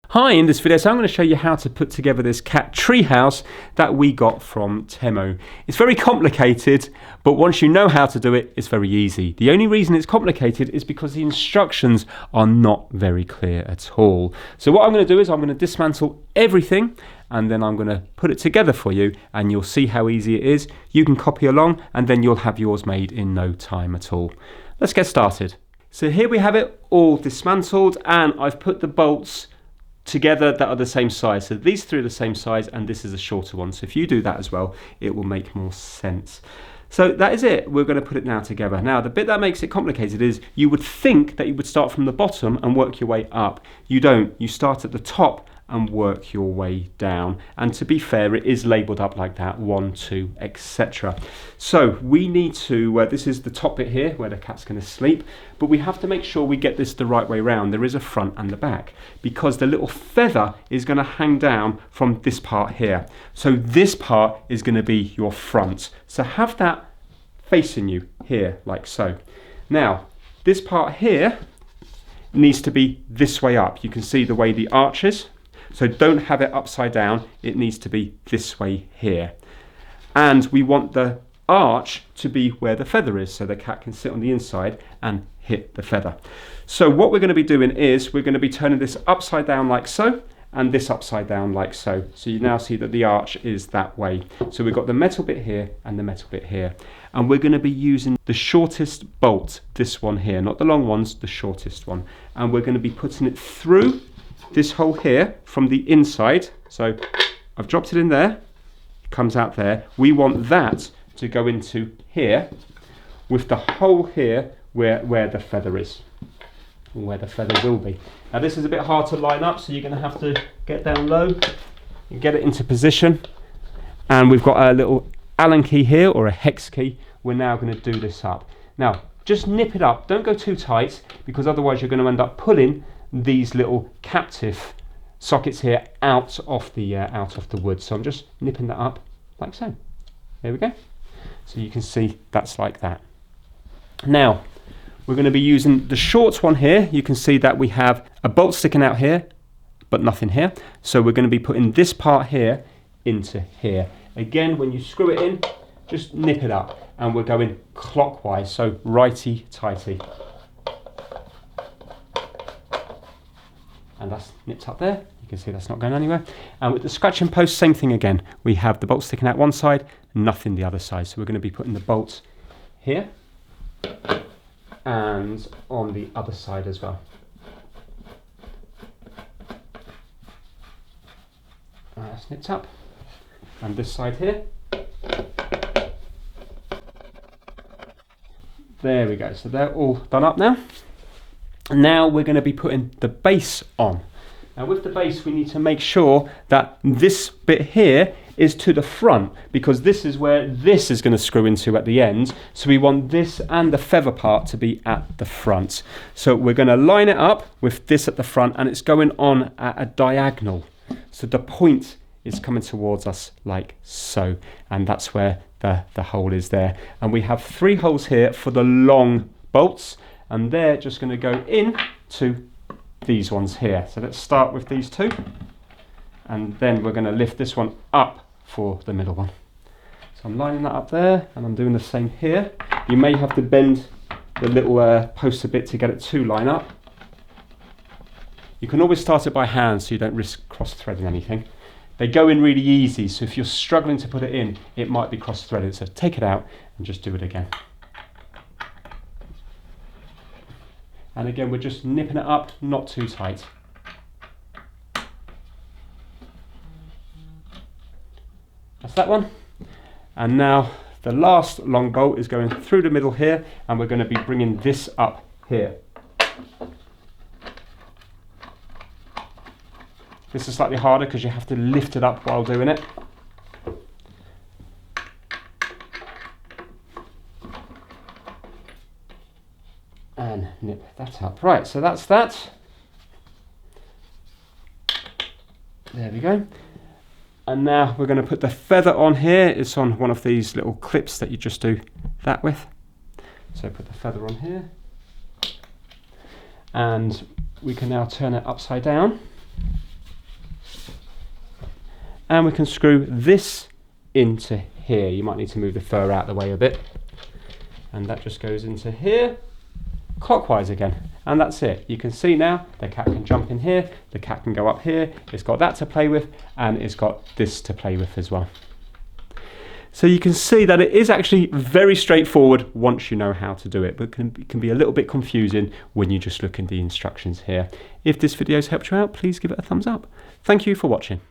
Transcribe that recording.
Hi, in this video, so I'm going to show you how to put together this cat treehouse that we got from Temu. It's very complicated, but once you know how to do it, it's very easy. The only reason it's complicated is because the instructions are not very clear at all. So what I'm going to do is I'm going to dismantle everything and then I'm going to put it together for you and you'll see how easy it is. You can copy along and then you'll have yours made in no time at all. Let's get started. So here we have it all dismantled and I've put the bolts together that are the same size. So these three are the same size and this is a shorter one. So if you do that as well, it will make more sense. So that is it. We're going to put it now together. Now the bit that makes it complicated is you would think that you would start from the bottom and work your way up. You don't. You start at the top and work your way down. And to be fair, it is labelled up like that, 1, 2, etc. So we need to, this is the top bit here where the cat's going to sleep, but we have to make sure we get this the right way round. There is a front and the back because the little feather is going to hang down from this part here. So this part is going to be your front. So have that facing you here like so. Now this part here needs to be this way up. You can see the way the arch is. So don't have it upside down, it needs to be this way here. And we want the arch to be where the feather is, so the cat can sit on the inside and hit the feather. So what we're going to be doing is we're going to be turning this upside down like so, and this upside down like so. So you now see that the arch is that way. So we've got the metal bit here and the metal bit here. And we're going to be using the shortest bolt, this one here, not the long ones, the shortest one. And we're going to be putting it through this hole here from the inside. So I've dropped it in there, it comes out there. We want that to go into here with the hole here where the feather is, where the feather will be. Now this is a bit hard to line up, so you're going to have to get down low and get it into position. And we've got a little Allen key here, or a hex key. We're now going to do this up. Now just nip it up, don't go too tight, because otherwise you're going to end up pulling these little captive sockets here out of the wood. So I'm just nipping that up like so. There we go. So you can see that's like that. Now we're going to be using the short one here. You can see that we have a bolt sticking out here but nothing here. So we're going to be putting this part here into here. Again, when you screw it in, just nip it up, and we're going clockwise, so righty tighty. And that's nipped up there. You can see that's not going anywhere. And with the scratching post, same thing again. We have the bolt sticking out one side, nothing the other side. So we're going to be putting the bolts here and on the other side as well. That's nipped up. And this side here. There we go. So they're all done up now. Now we're going to be putting the base on. Now with the base we need to make sure that this bit here is to the front, because this is where this is going to screw into at the end. So we want this and the feather part to be at the front. So we're going to line it up with this at the front, and it's going on at a diagonal. So the point is coming towards us like so, and that's where the hole is there. And we have 3 holes here for the long bolts, and they're just going to go in to these ones here. So let's start with these 2, and then we're going to lift this one up for the middle one. So I'm lining that up there, and I'm doing the same here. You may have to bend the little post a bit to get it to line up. You can always start it by hand so you don't risk cross-threading anything. They go in really easy, so if you're struggling to put it in, it might be cross-threaded. So take it out and just do it again. And again, we're just nipping it up, not too tight. That's that one. And now the last long bolt is going through the middle here, and we're going to be bringing this up here. This is slightly harder because you have to lift it up while doing it. And nip that up. Right, so that's that. There we go. And now we're going to put the feather on here. It's on one of these little clips that you just do that with. So put the feather on here. And we can now turn it upside down. and we can screw this into here. You might need to move the fur out of the way a bit. And that just goes into here, clockwise again. And that's it. You can see now the cat can jump in here, the cat can go up here, it's got that to play with, and it's got this to play with as well. So you can see that it is actually very straightforward once you know how to do it, but it can be a little bit confusing when you just look at the instructions here. If this video has helped you out, please give it a thumbs up. Thank you for watching.